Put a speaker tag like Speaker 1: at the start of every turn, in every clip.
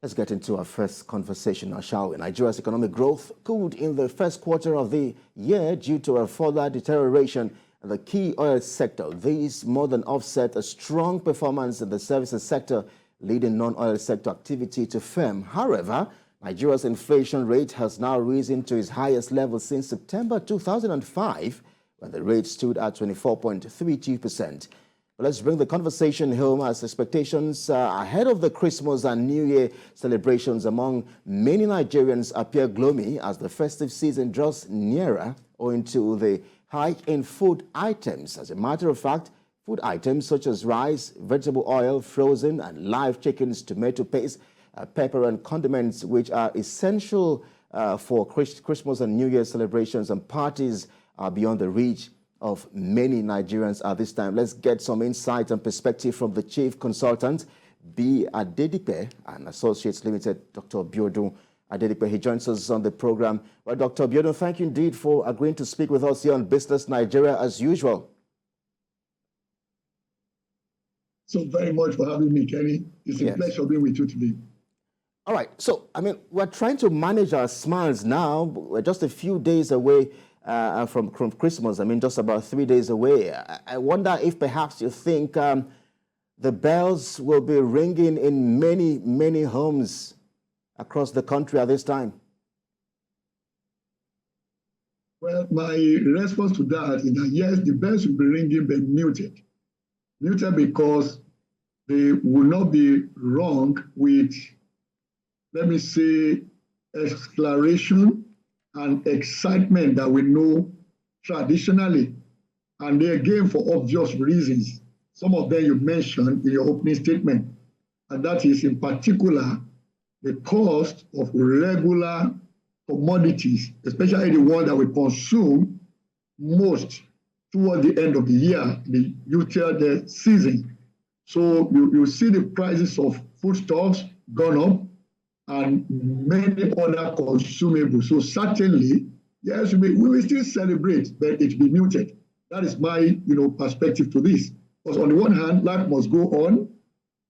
Speaker 1: Let's get into our first conversation now, shall we? Nigeria's economic growth cooled in the first quarter of the year due to a further deterioration in the key oil sector. These more than offset a strong performance in the services sector, leading non-oil sector activity to firm. However, Nigeria's inflation rate has now risen to its highest level since September 2005, when the rate stood at 24.32%. Let's bring the conversation home as expectations ahead of the Christmas and New Year celebrations among many Nigerians appear gloomy as the festive season draws nearer owing to the hike in food items. As a matter of fact, food items such as rice, vegetable oil, frozen and live chickens, tomato paste, pepper and condiments, which are essential for Christmas and New Year celebrations and parties, are beyond the reach of many Nigerians at this time. Let's get some insight and perspective from the Chief Consultant, B. Adedipe, and Associates Limited, Dr. Biodun Adedipe. He joins us on the program. Well, Dr. Biodun, thank you indeed for agreeing to speak with us here on Business Nigeria as usual.
Speaker 2: So very much for having me, Kenny. It's a pleasure being with you today.
Speaker 1: All right. So, I mean, we're trying to manage our smiles now. We're just a few days away from Christmas. I mean, just about 3 days away. I wonder if perhaps you think the bells will be ringing in many, many homes across the country at this time.
Speaker 2: Well, my response to that is that yes, the bells will be ringing, but muted. Muted because they will not be wrong with, let me say, exploration and excitement that we know traditionally, and they again for obvious reasons. Some of them you mentioned in your opening statement, and that is in particular the cost of regular commodities, especially the one that we consume most toward the end of the year, the Yuletide season. So you see the prices of foodstuffs gone up, and many other consumables. So certainly, yes, we will still celebrate, but it will be muted. That is my perspective to this. Because on the one hand, life must go on,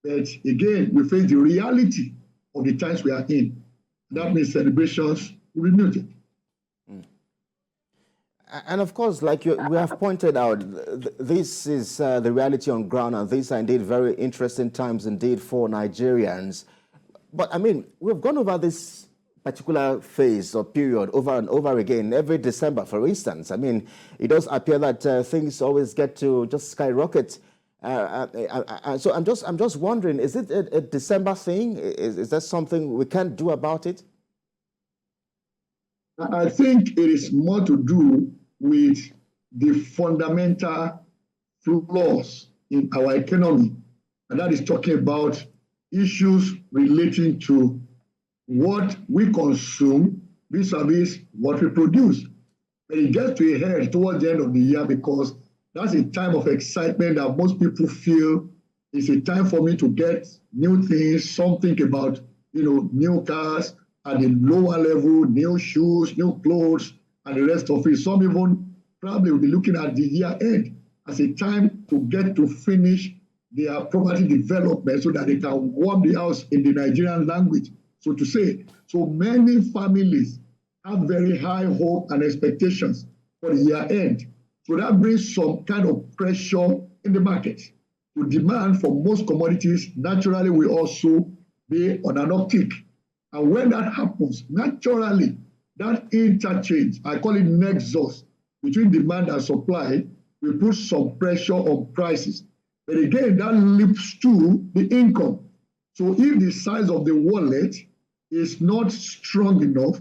Speaker 2: but again, we face the reality of the times we are in. That means celebrations will be muted.
Speaker 1: And of course, like we have pointed out, this is the reality on ground, and these are indeed very interesting times indeed for Nigerians. But I mean, we've gone over this particular phase or period over and over again. Every December, for instance, I mean, it does appear that things always get to just skyrocket. So I'm just wondering, is it a December thing? Is that something we can't do about it?
Speaker 2: I think it is more to do with the fundamental flaws in our economy, and that is talking about issues relating to what we consume vis-a-vis what we produce. But it gets to a head towards the end of the year because that's a time of excitement that most people feel is a time for me to get new things, something about new cars at a lower level, new shoes, new clothes, and the rest of it. Some even probably will be looking at the year end as a time to get to finish their property development so that they can warm the house in the Nigerian language, so to say. So many families have very high hope and expectations for the year end. So that brings some kind of pressure in the market. So demand for most commodities naturally will also be on an uptick. And when that happens, naturally, that interchange, I call it nexus, between demand and supply, will put some pressure on prices. But again, that leads to the income. So if the size of the wallet is not strong enough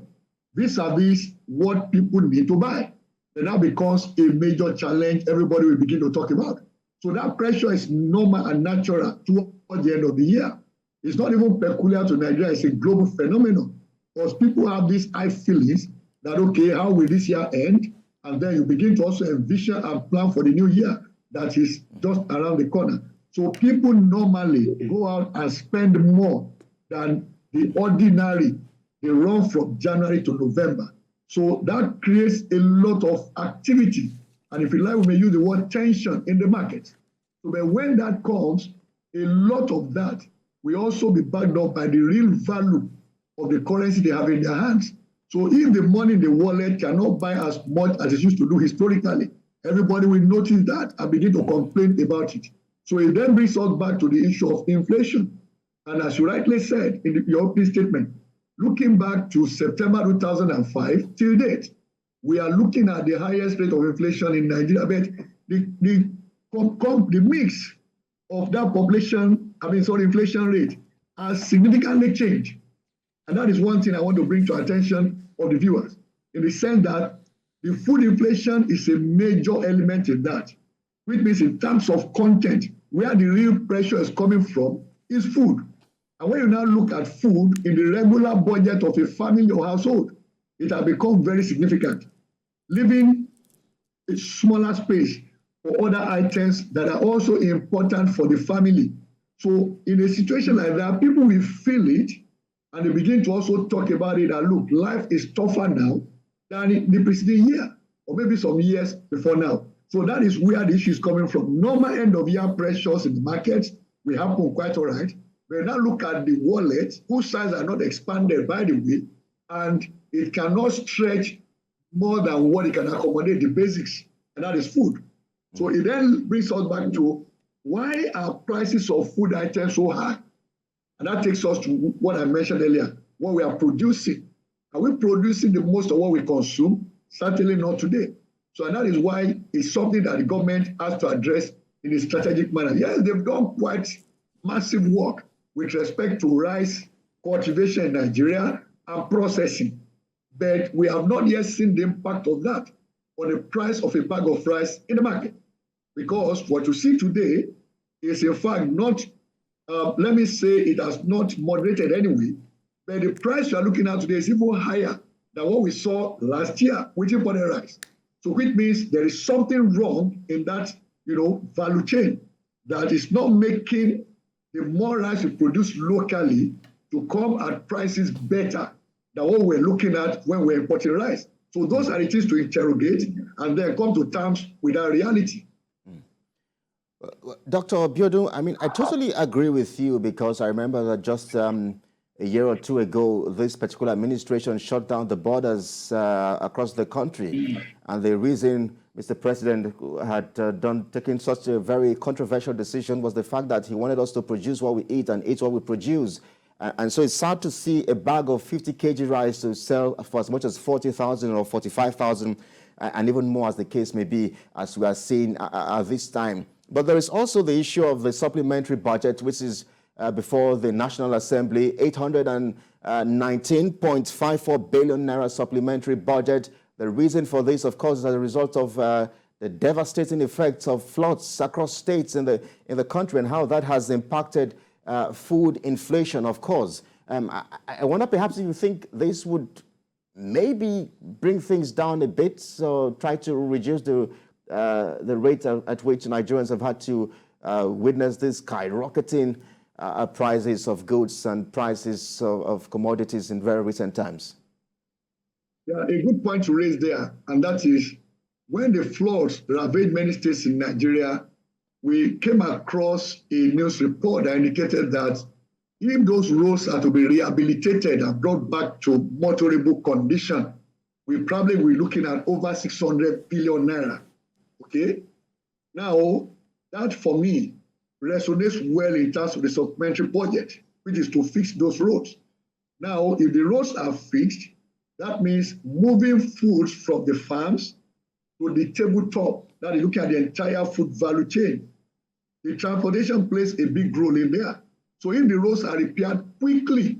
Speaker 2: vis-a-vis what people need to buy, then that becomes a major challenge everybody will begin to talk about. So that pressure is normal and natural toward the end of the year. It's not even peculiar to Nigeria, it's a global phenomenon. Because people have these high feelings that, okay, how will this year end? And then you begin to also envision and plan for the new year that is just around the corner. So people normally go out and spend more than the ordinary. They run from January to November. So that creates a lot of activity. And if you like, we may use the word tension in the market. So but when that comes, a lot of that will also be backed up by the real value of the currency they have in their hands. So if the money in the wallet cannot buy as much as it used to do historically, everybody will notice that and begin to complain about it. So it then brings us back to the issue of inflation. And as you rightly said in your opening statement, looking back to September 2005 till date, we are looking at the highest rate of inflation in Nigeria. But the mix of that inflation rate has significantly changed. And that is one thing I want to bring to attention of the viewers, in the sense that the food inflation is a major element in that, which means in terms of content, where the real pressure is coming from is food. And when you now look at food in the regular budget of a family or household, it has become very significant, leaving a smaller space for other items that are also important for the family. So in a situation like that, people will feel it, and they begin to also talk about it, and look, life is tougher now than in the preceding year, or maybe some years before now. So that is where the issue is coming from. Normal end of year pressures in the markets will happen quite all right. But now look at the wallet, whose size are not expanded, by the way, and it cannot stretch more than what it can accommodate, the basics, and that is food. So it then brings us back to, why are prices of food items so high? And that takes us to what I mentioned earlier, what we are producing. Are we producing the most of what we consume? Certainly not today. So and that is why it's something that the government has to address in a strategic manner. Yes, they've done quite massive work with respect to rice cultivation in Nigeria and processing. But we have not yet seen the impact of that on the price of a bag of rice in the market. Because what you see today is in fact not, let me say it has not moderated anyway, but the price you are looking at today is even higher than what we saw last year with imported rice. So which means there is something wrong in that, value chain that is not making the more rice we produce locally to come at prices better than what we're looking at when we're importing rice. So those are the things to interrogate and then come to terms with that reality.
Speaker 1: Dr. Biodun, I totally agree with you, because I remember that just a year or two ago, this particular administration shut down the borders across the country. And the reason Mr. President had taken such a very controversial decision was the fact that he wanted us to produce what we eat and eat what we produce. And so it's sad to see a bag of 50 kg rice to sell for as much as 40,000 or 45,000 and even more, as the case may be, as we are seeing at this time. But there is also the issue of the supplementary budget, which is before the National Assembly, 819.54 billion naira supplementary budget. The reason for this, of course, is as a result of the devastating effects of floods across states in the country and how that has impacted food inflation, of course. I wonder perhaps if you think this would maybe bring things down a bit, so try to reduce the rate at which Nigerians have had to witness this skyrocketing prices of goods and prices of commodities in very recent times.
Speaker 2: Yeah, a good point to raise there, and that is when the floods ravaged many states in Nigeria, we came across a news report that indicated that if those roads are to be rehabilitated and brought back to motorable condition, we probably will be looking at over 600 billion naira. Okay? Now, that for me resonates well in terms of the supplementary budget, which is to fix those roads. Now, if the roads are fixed, that means moving foods from the farms to the tabletop. That is looking at the entire food value chain. The transportation plays a big role in there. So if the roads are repaired quickly,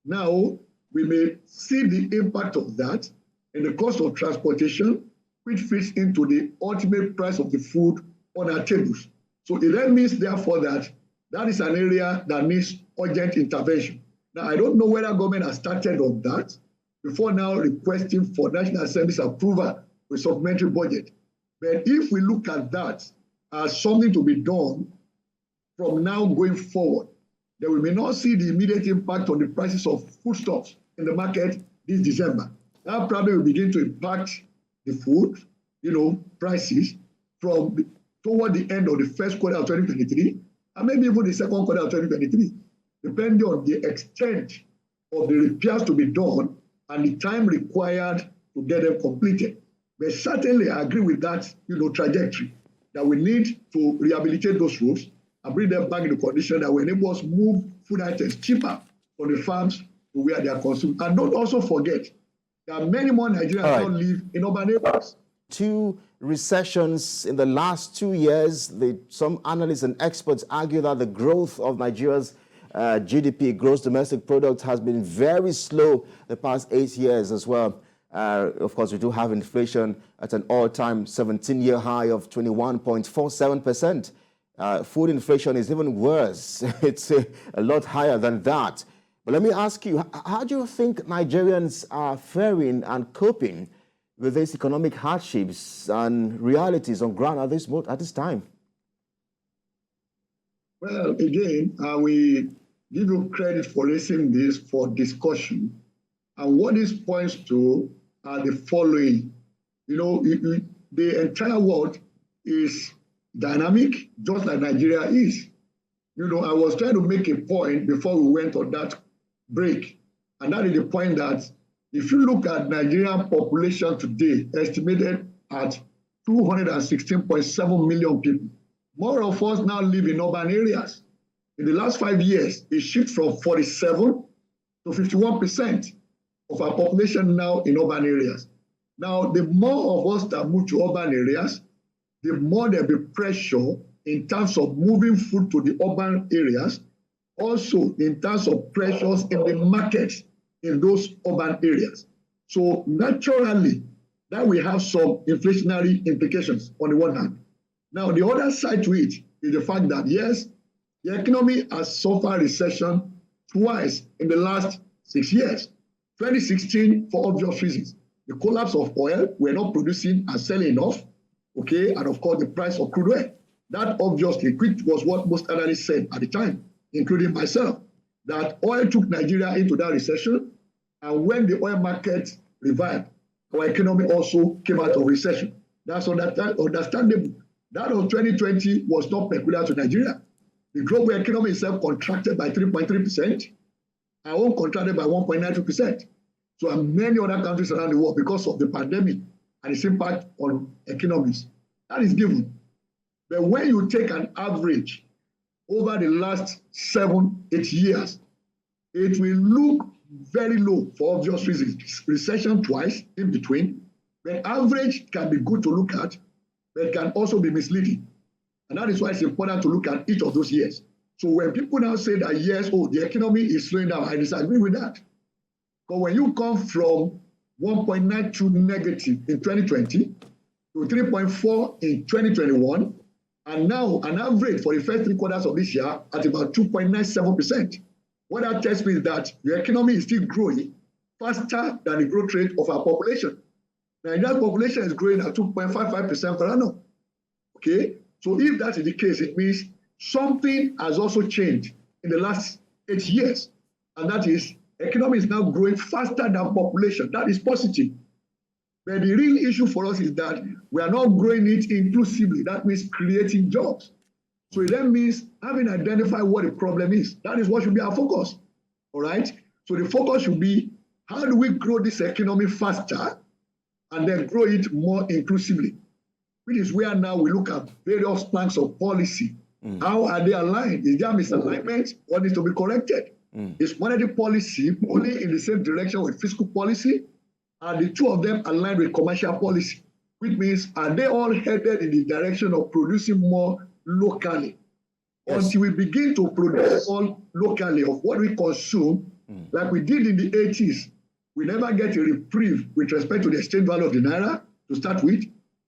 Speaker 2: now we may see the impact of that in the cost of transportation, which fits into the ultimate price of the food on our tables. So it then means, therefore, that is an area that needs urgent intervention. Now, I don't know whether government has started on that before now requesting for National Assembly's approval with supplementary budget. But if we look at that as something to be done from now going forward, then we may not see the immediate impact on the prices of foodstuffs in the market this December. That probably will begin to impact the food, prices from toward the end of the first quarter of 2023, and maybe even the second quarter of 2023. depending on the extent of the repairs to be done and the time required to get them completed. But certainly I agree with that, trajectory, that we need to rehabilitate those roads and bring them back in the condition that will enable us move food items cheaper from the farms to where they are consumed. And don't also forget that many more Nigerians now live in urban areas.
Speaker 1: 2 recessions in the last 2 years. Some analysts and experts argue that the growth of Nigeria's GDP, gross domestic product, has been very slow the past 8 years as well. Of course, we do have inflation at an all-time 17-year high of 21.47%. Food inflation is even worse. It's a lot higher than that. But let me ask you, how do you think Nigerians are faring and coping with these economic hardships and realities on ground at this time?
Speaker 2: Well, again, we give you credit for raising this for discussion. And what this points to are the following. The entire world is dynamic, just like Nigeria is. I was trying to make a point before we went on that break, and that is the point that if you look at Nigerian population today, estimated at 216.7 million people, more of us now live in urban areas. In the last 5 years, it shifted from 47 to 51% of our population now in urban areas. Now, the more of us that move to urban areas, the more there'll be pressure in terms of moving food to the urban areas, also in terms of pressures in the markets in those urban areas. So naturally, that will have some inflationary implications on the one hand. Now, the other side to it is the fact that, yes, the economy has suffered recession twice in the last 6 years. 2016, for obvious reasons, the collapse of oil, we're not producing and selling enough, okay, and of course the price of crude oil. That obviously, which was what most analysts said at the time, including myself, that oil took Nigeria into that recession, and when the oil market revived, our economy also came out of recession. That's understandable. That of 2020 was not peculiar to Nigeria. The global economy itself contracted by 3.3%, our own contracted by 1.92%. So and many other countries around the world, because of the pandemic and its impact on economies, that is given. But when you take an average over the last 7-8 years, it will look very low for obvious reasons. Recession twice in between. The average can be good to look at, but it can also be misleading. And that is why it's important to look at each of those years. So when people now say that, yes, the economy is slowing down, I disagree with that. But when you come from 1.92 negative in 2020 to 3.4 in 2021, and now an average for the first 3 quarters of this year at about 2.97%, what that tells me is that the economy is still growing faster than the growth rate of our population. Nigeria's population is growing at 2.55% per annum. Okay? So if that is the case, it means something has also changed in the last 8 years. And that is, economy is now growing faster than population. That is positive. But the real issue for us is that we are not growing it inclusively. That means creating jobs. So it then means having identified what the problem is. That is what should be our focus. All right? So the focus should be, how do we grow this economy faster and then grow it more inclusively? Which is where now we look at various planks of policy. How are they aligned? Is there misalignment? What needs to be corrected? Is monetary policy only in the same direction with fiscal policy? Are the two of them aligned with commercial policy? Which means, are they all headed in the direction of producing more locally? Yes. Until we begin to produce all locally of what we consume, like we did in the 80s, we never get a reprieve with respect to the exchange value of the naira to start with.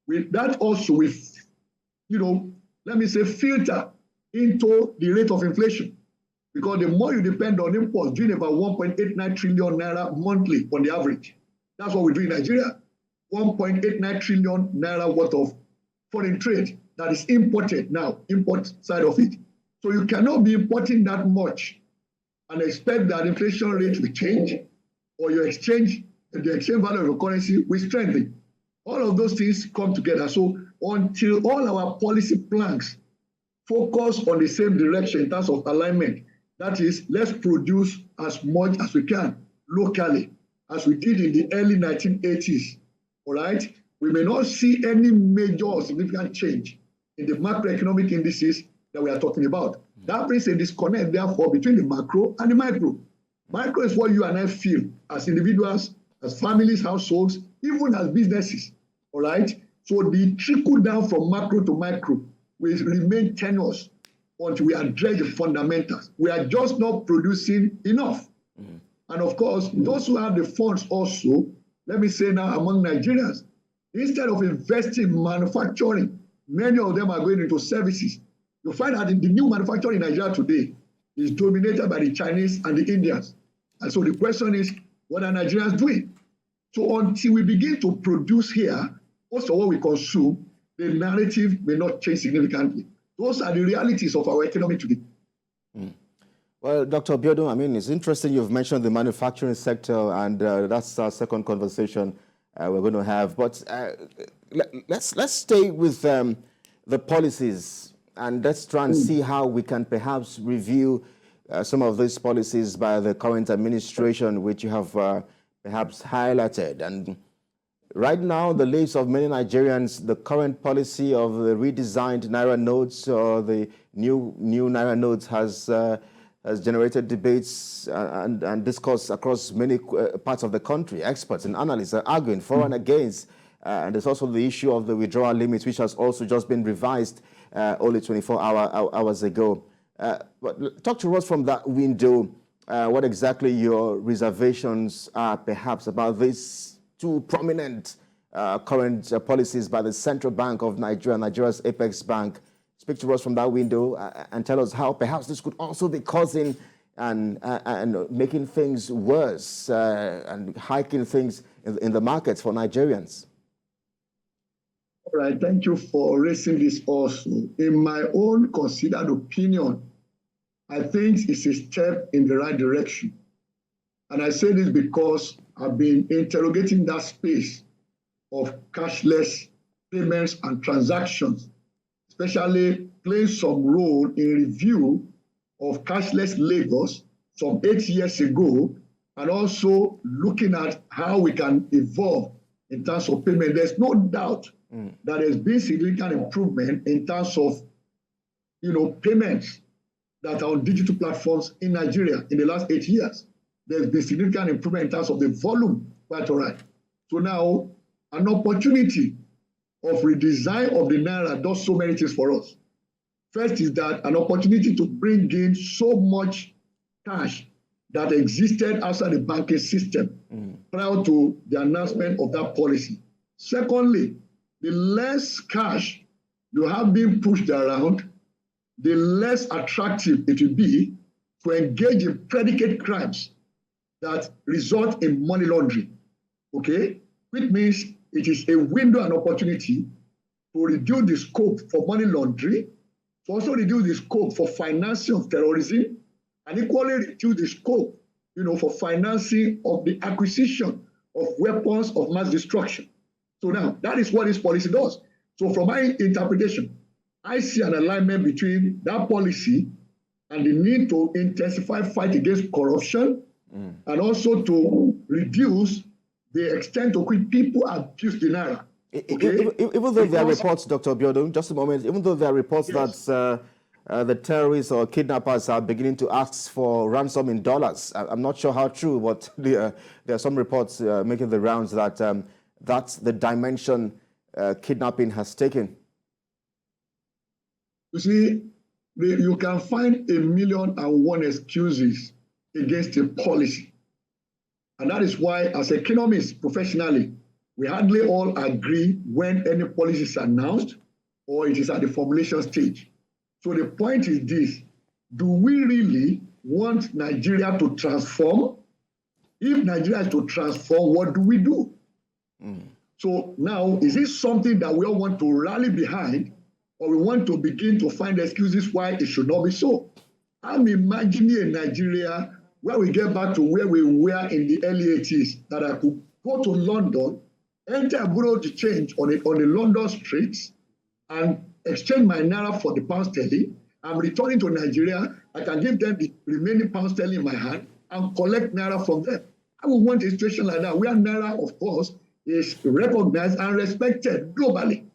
Speaker 2: With that also, with, let me say, filter into the rate of inflation. Because the more you depend on imports, doing about 1.89 trillion naira monthly on the average. That's what we do in Nigeria. 1.89 trillion naira worth of foreign trade that is imported now, import side of it. So you cannot be importing that much and expect that inflation rate will change, or the exchange value of your currency will strengthen. All of those things come together. So until all our policy planks focus on the same direction in terms of alignment, That is, let's produce as much as we can locally, as we did in the early 1980s. All right? We may not see any major or significant change in the macroeconomic indices that we are talking about. That brings a disconnect, therefore, between the macro and the micro. Micro is what you and I feel as individuals, as families, households, even as businesses. All right? So the trickle down from macro to micro will remain tenuous until we address the fundamentals. We are just not producing enough. And of course, those who have the funds also, let me say now among Nigerians, instead of investing in manufacturing, many of them are going into services. You find that in the new manufacturing in Nigeria today is dominated by the Chinese and the Indians. And so the question is, what are Nigerians doing? So until we begin to produce here, most of what we consume, the narrative may not change significantly. Those are the realities of our economy today.
Speaker 1: Well, Dr. Biodun, I mean, it's interesting you've mentioned the manufacturing sector, and that's our second conversation we're going to have. But let's stay with the policies, and let's try and see how we can perhaps review some of these policies by the current administration, which you have perhaps highlighted. And right now, the lives of many Nigerians, the current policy of the redesigned Naira notes or the new Naira notes has generated debates and discourse across many parts of the country. Experts and analysts are arguing for and against. And there's also the issue of the withdrawal limit, which has also just been revised only 24 hours ago. But talk to us from that window, what exactly your reservations are perhaps about these two prominent current policies by the Central Bank of Nigeria, Nigeria's Apex Bank. Speak to us from that window and tell us how perhaps this could also be causing and making things worse and hiking things in the markets for Nigerians.
Speaker 2: All right, thank you for raising this also. In my own considered opinion, I think it's a step in the right direction. And I say this because I've been interrogating that space of cashless payments and transactions, especially playing some role in review of cashless Lagos some 8 years ago, and also looking at how we can evolve in terms of payment. There's no doubt that there's been significant improvement in terms of, payments that are on digital platforms in Nigeria in the last 8 years. There's been significant improvement in terms of the volume, quite all right. So now, an opportunity of redesign of the Naira does so many things for us. First is that an opportunity to bring in so much cash that existed outside the banking system prior to the announcement of that policy. Secondly, the less cash you have been pushed around, the less attractive it will be to engage in predicate crimes that result in money laundering, okay? Which means it is a window and opportunity to reduce the scope for money laundering, to also reduce the scope for financing of terrorism, and equally reduce the scope, for financing of the acquisition of weapons of mass destruction. So now, that is what this policy does. So from my interpretation, I see an alignment between that policy and the need to intensify fight against corruption and also to reduce the extent to which people abuse the Naira. Okay?
Speaker 1: Even though there are reports, Dr. Biodun, just a moment, even though there are reports that the terrorists or kidnappers are beginning to ask for ransom in dollars, I'm not sure how true, but there are some reports making the rounds that that's the dimension kidnapping has taken.
Speaker 2: You see, you can find 1,000,001 excuses against a policy. And that is why, as economists professionally, we hardly all agree when any policy is announced or it is at the formulation stage. So the point is this: do we really want Nigeria to transform? If Nigeria is to transform, what do we do? So now, is this something that we all want to rally behind, or we want to begin to find excuses why it should not be so? I'm imagining a Nigeria where we get back to where we were in the early 80s, that I could go to London, enter a bureau de change on the London streets, and exchange my Naira for the pound sterling, I'm returning to Nigeria. I can give them the remaining pound sterling in my hand and collect naira from them. I would want a situation like that where naira, of course, is recognized and respected globally.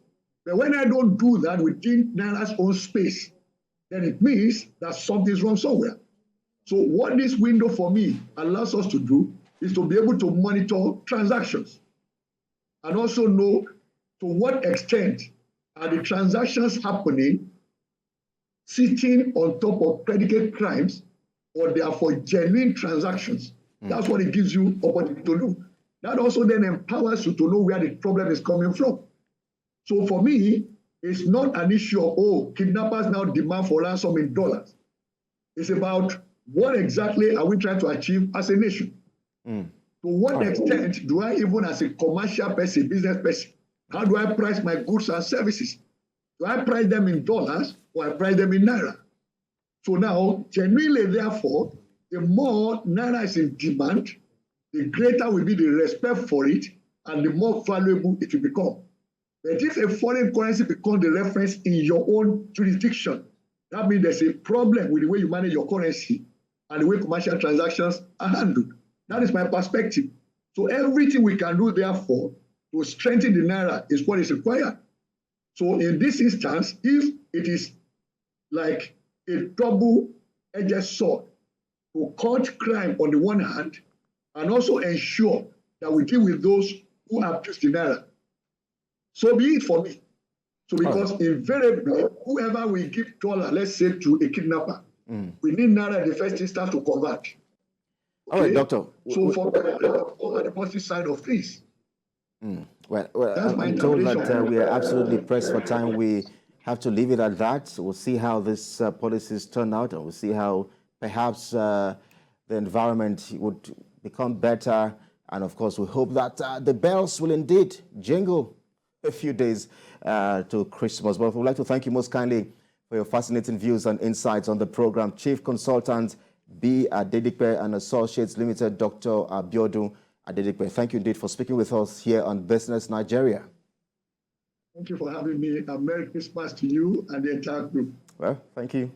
Speaker 2: But when I don't do that within naira's own space, then it means that something's wrong somewhere. So what this window for me allows us to do is to be able to monitor transactions and also know to what extent are the transactions happening sitting on top of predicate crimes, or they are for genuine transactions. That's what it gives you opportunity to do. That also then empowers you to know where the problem is coming from. So for me, it's not an issue of, oh, kidnappers now demand for ransom in dollars. It's about what exactly are we trying to achieve as a nation? To what extent do I, even as a commercial person, business person, how do I price my goods and services? Do I price them in dollars or I price them in naira? So now, genuinely, therefore, the more naira is in demand, the greater will be the respect for it and the more valuable it will become. But if a foreign currency becomes the reference in your own jurisdiction, that means there's a problem with the way you manage your currency and the way commercial transactions are handled. That is my perspective. So everything we can do, therefore, to strengthen the naira is what is required. So in this instance, if it is like a double-edged sword to cut crime on the one hand and also ensure that we deal with those who abuse the naira, so be it for me. So because invariably, whoever we give dollar, let's say to a kidnapper, we need naira in the first instance to convert. Okay?
Speaker 1: All right, Doctor.
Speaker 2: So for the positive side of things.
Speaker 1: Well, I'm told that we are absolutely pressed for time. We have to leave it at that. We'll see how this policies turn out, and we'll see how perhaps the environment would become better. And of course, we hope that the bells will indeed jingle a few days to Christmas. But we'd like to thank you most kindly for your fascinating views and insights on the program. Chief Consultant B. Adedipe and Associates Limited, Dr. Abiodun Adedipe. Thank you indeed for speaking with us here on Business Nigeria.
Speaker 2: Thank you for having me. Merry Christmas to you and the entire group.
Speaker 1: Well, thank you.